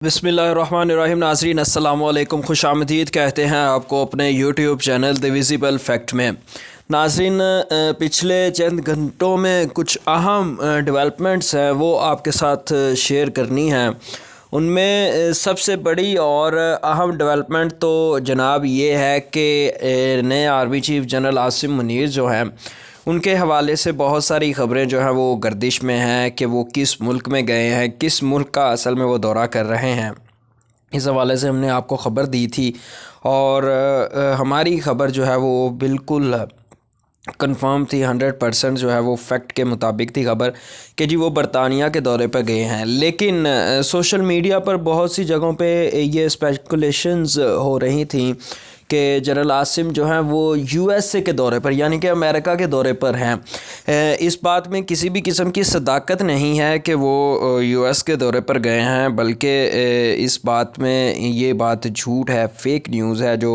बिस्मिल्लाहिर्रहमानिर्रहीम। नाज़रीन अस्सलाम वालेकुम, खुश आमदीद कहते हैं आपको अपने YouTube channel the visible fact में। नाज़रीन, पिछले चंद घंटों में कुछ अहम डेवलपमेंट्स हैं वो आपके साथ शेयर करनी हैं। उनमें सबसे बड़ी और अहम डेवलपमेंट तो जनाब ये है कि नए army chief general Asim Munir जो हैं उनके हवाले से बहुत सारी ख़बरें जो हैं वो गर्दिश में हैं कि वो किस मुल्क में गए हैं, किस मुल्क का असल में वो दौरा कर रहे हैं। इस हवाले से हमने आपको ख़बर दी थी और हमारी ख़बर जो है वो बिल्कुल कंफर्म थी, 100% जो है वो फैक्ट के मुताबिक थी ख़बर कि जी वो बरतानिया के दौरे पर गए हैं। लेकिन सोशल मीडिया पर बहुत सी जगहों पे ये स्पेकुलेशंस हो रही थी कि जनरल आसिम जो हैं वो यूएसए के दौरे पर यानी कि अमेरिका के दौरे पर हैं। इस बात में किसी भी किस्म की सदाकत नहीं है कि वो यूएस के दौरे पर गए हैं, बल्कि इस बात में ये बात झूठ है, फेक न्यूज़ है जो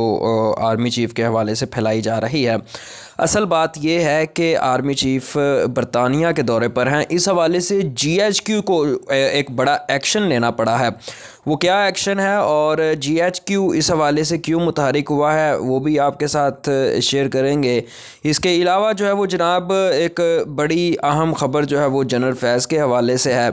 आर्मी चीफ़ के हवाले से फैलाई जा रही है। असल बात यह है कि आर्मी चीफ़ बरतानिया के दौरे पर हैं। इस हवाले से जीएचक्यू को एक बड़ा एक्शन लेना पड़ा है। वो क्या एक्शन है और जीएचक्यू इस हवाले से क्यों मुतहरिक हुआ है वो भी आपके साथ शेयर करेंगे। इसके अलावा जो है वो जनाब एक बड़ी अहम ख़बर जो है वो जनरल फैज़ के हवाले से है,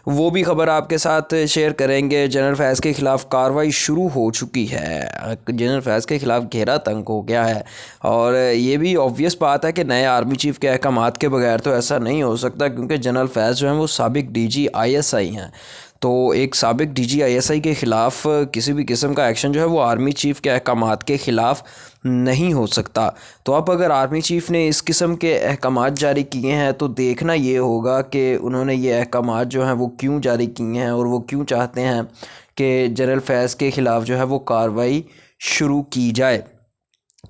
वो भी ख़बर आपके साथ शेयर करेंगे। जनरल फैज़ के ख़िलाफ़ कार्रवाई शुरू हो चुकी है। जनरल फैज़ के ख़िलाफ़ घेरा तंग हो गया है और ये भी ऑब्वियस बात है कि नए आर्मी चीफ़ के अहकामात के बगैर तो ऐसा नहीं हो सकता, क्योंकि जनरल फैज़ जो हैं वो साबिक डीजी आईएसआई हैं। तो एक साबिक डीजी आईएसआई के ख़िलाफ़ किसी भी किस्म का एक्शन जो है वो आर्मी चीफ़ के अहकामात के ख़िलाफ़ नहीं हो सकता। तो अब अगर आर्मी चीफ़ ने इस किस्म के अहकामात जारी किए हैं तो देखना ये होगा कि उन्होंने ये अहकामात जो हैं वो क्यों जारी किए हैं और वो क्यों चाहते हैं कि जनरल फैज़ के ख़िलाफ़ जो है वो कार्रवाई शुरू की जाए।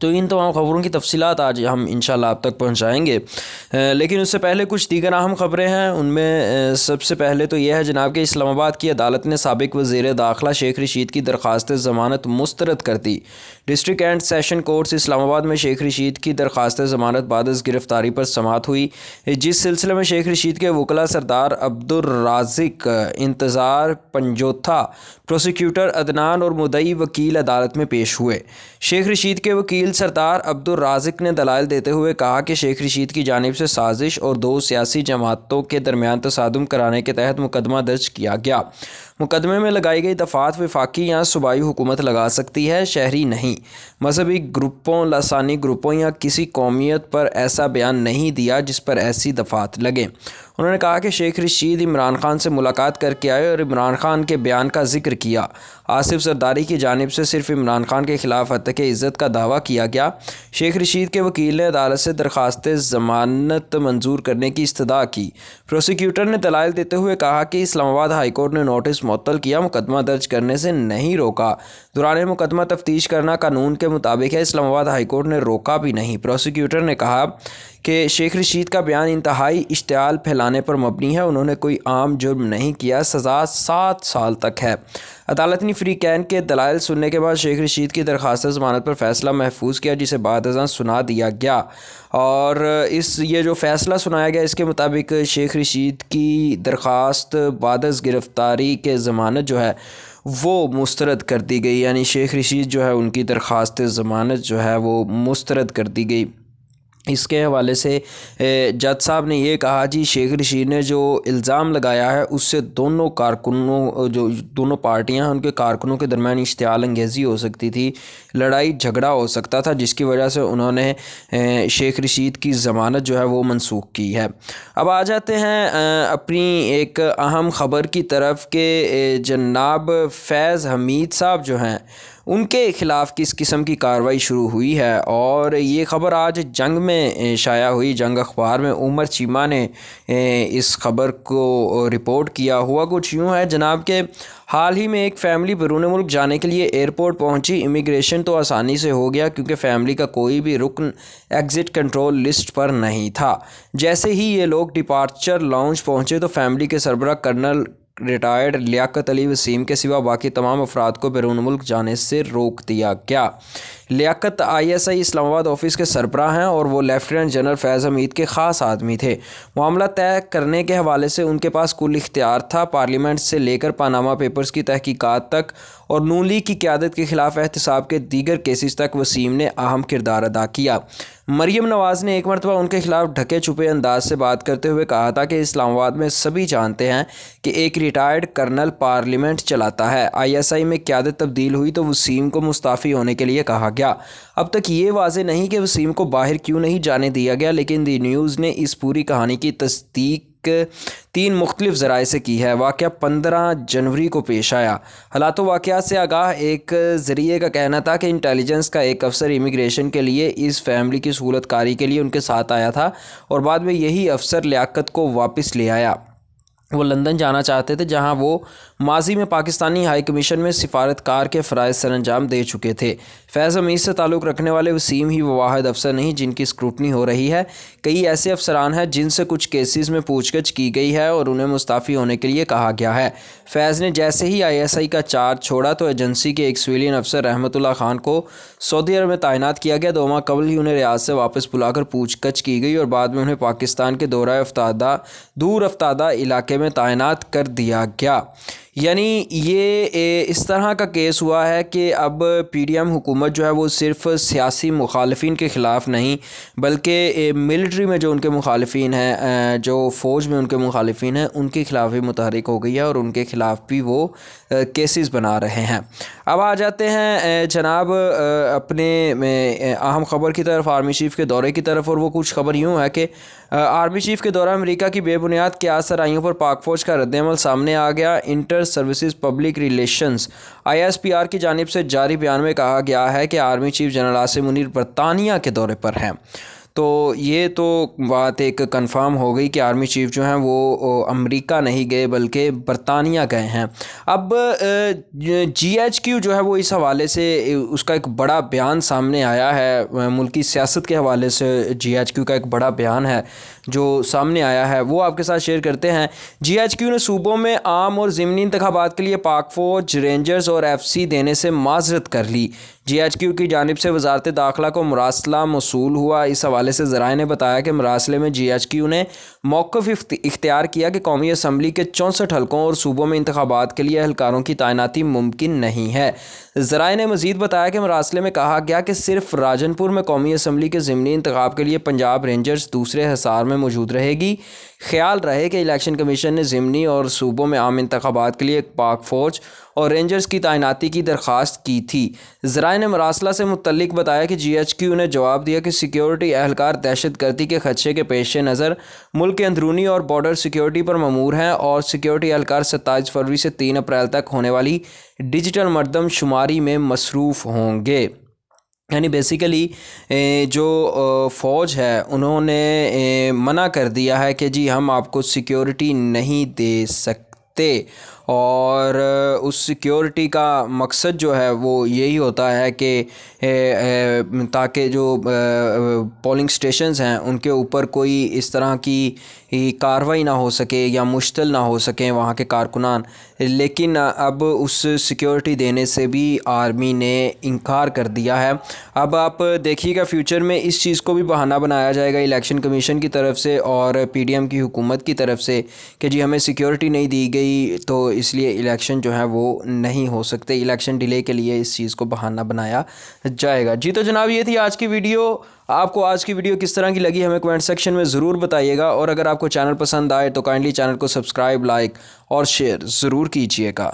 तो इन तमाम ख़बरों की तफसीलात आज हम इंशाल्लाह आप तक पहुँचाएँगे। लेकिन उससे पहले कुछ दीगर अहम ख़बरें हैं। उनमें सबसे पहले तो यह है जनाब कि इस्लामाबाद की अदालत ने साबिक़ वज़ीर दाखिला शेख रशीद की दरख्वास्त ज़मानत मुस्तरद कर दी। District and session courts Islamabad में शेख रशीद की दरख्वास्त ज़मानत बाद गिरफ़्तारी पर समाअत हुई, जिस सिलसिले में शेख रशीद के वकला सरदार अब्दुर्राज़िक इंतज़ार पंजोथा, प्रोसिक्यूटर अदनान और मुद्दई वकील अदालत में पेश हुए। शेख रशीद के वकील सरदार अब्दुर्राज़िक ने दलाइल देते हुए कहा कि शेख रशीद की जानिब से साजिश और दो सियासी जमातों के दरमियान तसादुम कराने के तहत मुकदमा दर्ज किया गया। मुकदमे में लगाई गई दफ़ात वफाकी या सूबाई हुकूमत लगा सकती है, शहरी नहीं। मजहबी ग्रुपों, लसानी ग्रुपों या किसी कौमियत पर ऐसा बयान नहीं दिया जिस पर ऐसी दफ़ात लगे। उन्होंने कहा कि शेख रशीद इमरान खान से मुलाकात करके आए और इमरान खान के बयान का जिक्र किया। आसिफ जरदारी की जानिब से सिर्फ इमरान खान के ख़िलाफ़ हत्या के इज़्ज़त का दावा किया गया। शेख रशीद के वकील ने अदालत से दरख्वास्त ज़मानत मंजूर करने की इस्तदा की। प्रोसिक्यूटर ने दलाइल देते हुए कहा कि इस्लामाबाद हाई कोर्ट ने नोटिस मुअत्तल किया, मुकदमा दर्ज करने से नहीं रोका। दौरान मुकदमा तफ्तीश करना कानून के मुताबिक है, इस्लामाबाद हाई कोर्ट ने रोका भी नहीं। प्रोसिक्यूटर ने कहा कि शेख रशीद का बयान इंतहाई इश्तियाल फैलाने पर मबनी है, उन्होंने कोई आम जुर्म नहीं किया, सज़ा 7 साल तक है। अदालत ने फ्री कैन के दलाइल सुनने के बाद शेख रशीद की दरख्वास्त ज़मानत पर फ़ैसला महफूज किया, जिसे बाद अज़ां सुना दिया गया। और ये जो फ़ैसला सुनाया गया इसके मुताबिक शेख रशीद की दरख्वास्त बाद गिरफ़्तारी के ज़मानत जो है वो मुस्तरद कर दी गई, यानी शेख रशीद जो है उनकी दरख्वास्त ज़मानत जो है वो मुस्तरद कर दी गई। इसके हवाले से जज साहब ने ये कहा, जी शेख रशीद ने जो इल्ज़ाम लगाया है उससे दोनों कारकुनों, जो दोनों पार्टियां हैं उनके कारकुनों के दरमियान इश्तियाल अंगेज़ी हो सकती थी, लड़ाई झगड़ा हो सकता था, जिसकी वजह से उन्होंने शेख रशीद की ज़मानत जो है वो मनसूख की है। अब आ जाते हैं अपनी एक अहम ख़बर की तरफ के जनाब फैज़ हमीद साहब जो हैं उनके ख़िलाफ़ किस किस्म की कार्रवाई शुरू हुई है। और ये ख़बर आज जंग में शाया हुई। जंग अखबार में उमर चीमा ने इस ख़बर को रिपोर्ट किया। हुआ कुछ यूँ है जनाब के हाल ही में एक फ़ैमिली बैरून मुल्क जाने के लिए एयरपोर्ट पहुंची। इमिग्रेशन तो आसानी से हो गया क्योंकि फ़ैमिली का कोई भी रुकन एग्ज़िट कंट्रोल लिस्ट पर नहीं था। जैसे ही ये लोग डिपार्चर लाउंज पहुंचे तो फ़ैमिली के सरबराह कर्नल ریٹائرڈ لیاقت علی وسیم کے سوا باقی تمام افراد کو بیرون ملک جانے سے روک دیا گیا۔ لیاقت ISI اسلام آباد آفس کے سربراہ ہیں اور وہ لیفٹیننٹ جنرل فیض حمید کے خاص آدمی تھے۔ معاملہ طے کرنے کے حوالے سے ان کے پاس کل اختیار تھا۔ پارلیمنٹ سے لے کر پاناما پیپرز کی تحقیقات تک اور نون لیگ کی قیادت کے خلاف احتساب کے دیگر کیسز تک وسیم نے اہم کردار ادا کیا۔ مریم نواز نے ایک مرتبہ ان کے خلاف ڈھکے چھپے انداز سے بات کرتے ہوئے کہا تھا کہ اسلام آباد میں سبھی جانتے ہیں کہ ایک ریٹائرڈ کرنل پارلیمنٹ چلاتا ہے۔ ISI میں قیادت تبدیل ہوئی تو وسیم کو مستعفی ہونے کے لیے کہا گیا۔ اب تک یہ واضح نہیں کہ وسیم کو باہر کیوں نہیں جانے دیا گیا، لیکن دی نیوز نے اس پوری کہانی کی تصدیق 3 مختلف ذرائع سے کی ہے۔ واقعہ 15 جنوری کو پیش آیا۔ حالات و واقعات سے آگاہ ایک ذریعے کا کہنا تھا کہ انٹیلیجنس کا ایک افسر امیگریشن کے لیے اس فیملی کی سہولت کاری کے لیے ان کے ساتھ آیا تھا اور بعد میں یہی افسر لیاقت کو واپس لے آیا۔ وہ لندن جانا چاہتے تھے جہاں وہ ماضی میں پاکستانی ہائی کمیشن میں سفارتکار کے فرائض سر انجام دے چکے تھے۔ فیض حمید سے تعلق رکھنے والے وسیم ہی وہ واحد افسر نہیں جن کی اسکروٹنی ہو رہی ہے۔ کئی ایسے افسران ہیں جن سے کچھ کیسز میں پوچھ گچھ کی گئی ہے اور انہیں مستعفی ہونے کے لیے کہا گیا ہے۔ فیض نے جیسے ہی ISI کا چارج چھوڑا تو ایجنسی کے ایک سویلین افسر رحمت اللہ خان کو سعودی عرب میں تعینات کیا گیا۔ 2 ماہ قبل ہی انہیں ریاض سے واپس بلا کر پوچھ گچھ کی گئی اور بعد میں انہیں پاکستان کے دور افتادہ علاقے میں تعینات کر دیا گیا۔ یعنی یہ اس طرح کا کیس ہوا ہے کہ اب PDM حکومت جو ہے وہ صرف سیاسی مخالفین کے خلاف نہیں بلکہ ملٹری میں جو ان کے مخالفین ہیں، جو فوج میں ان کے مخالفین ہیں، ان کے خلاف بھی متحرک ہو گئی ہے اور ان کے خلاف بھی وہ کیسز بنا رہے ہیں۔ اب آ جاتے ہیں جناب اپنے اہم خبر کی طرف، آرمی چیف کے دورے کی طرف، اور وہ کچھ خبر یوں ہے کہ آرمی چیف کے دورہ امریکہ کی بے بنیاد قیاس سرائیوں پر پاک فوج کا رد عمل سامنے آ گیا۔ Inter services public relations ISPR کی جانب سے جاری بیان میں کہا گیا ہے کہ army chief general Asim Munir برطانیہ کے دورے پر ہیں۔ تو یہ تو بات ایک کنفرم ہو گئی کہ آرمی چیف جو ہیں وہ امریکہ نہیں گئے بلکہ برطانیہ گئے ہیں۔ اب GHQ جو ہے وہ اس حوالے سے اس کا ایک بڑا بیان سامنے آیا ہے، ملکی سیاست کے حوالے سے GHQ کا ایک بڑا بیان ہے جو سامنے آیا ہے، وہ آپ کے ساتھ شیئر کرتے ہیں۔ GHQ نے صوبوں میں عام اور ضمنی انتخابات کے لیے پاک فوج، رینجرز اور FC دینے سے معذرت کر لی۔ GHQ کی جانب سے وزارت داخلہ کو مراسلہ موصول ہوا۔ اس حوالے سے ذرائع نے بتایا کہ مراسلے میں GHQ نے موقف اختیار کیا کہ قومی اسمبلی کے 64 حلقوں اور صوبوں میں انتخابات کے لیے اہلکاروں کی تعیناتی ممکن نہیں ہے۔ ذرائع نے مزید بتایا کہ مراسلے میں کہا گیا کہ صرف راجن پور میں قومی اسمبلی کے ضمنی انتخاب کے لیے پنجاب رینجرز دوسرے حصار میں موجود رہے گی۔ خیال رہے کہ الیکشن کمیشن نے ضمنی اور صوبوں میں عام انتخابات کے لیے پاک فوج اور رینجرز کی تعیناتی کی درخواست کی تھی۔ ذرائع نے مراسلہ سے متعلق بتایا کہ GHQ نے جواب دیا کہ سیکیورٹی اہلکار دہشت گردی کے خدشے کے پیش نظر ملک کے اندرونی اور بارڈر سیکیورٹی پر مامور ہیں اور سیکیورٹی اہلکار 27 فروری سے 3 اپریل تک ہونے والی ڈیجیٹل مردم شماری میں مصروف ہوں گے۔ یعنی بیسیکلی جو فوج ہے انہوں نے منع کر دیا ہے کہ جی ہم آپ کو سیکیورٹی نہیں دے سکتے، اور اس سیکیورٹی کا مقصد جو ہے وہ یہی ہوتا ہے کہ تاکہ جو پولنگ سٹیشنز ہیں ان کے اوپر کوئی اس طرح کی کارروائی نہ ہو سکے یا مشتل نہ ہو سکیں وہاں کے کارکنان۔ لیکن اب اس سیکیورٹی دینے سے بھی آرمی نے انکار کر دیا ہے۔ اب آپ دیکھیے گا فیوچر میں اس چیز کو بھی بہانہ بنایا جائے گا الیکشن کمیشن کی طرف سے اور PDM کی حکومت کی طرف سے کہ جی ہمیں سیکیورٹی نہیں دی گئی تو اس لیے الیکشن جو ہے وہ نہیں ہو سکتے، الیکشن ڈیلے کے لیے اس چیز کو بہانہ بنایا جائے گا۔ جی تو جناب یہ تھی آج کی ویڈیو۔ آپ کو آج کی ویڈیو کس طرح کی لگی ہمیں کمنٹ سیکشن میں ضرور بتائیے گا، اور اگر آپ کو چینل پسند آئے تو کائنڈلی چینل کو سبسکرائب، لائک اور شیئر ضرور کیجیے گا۔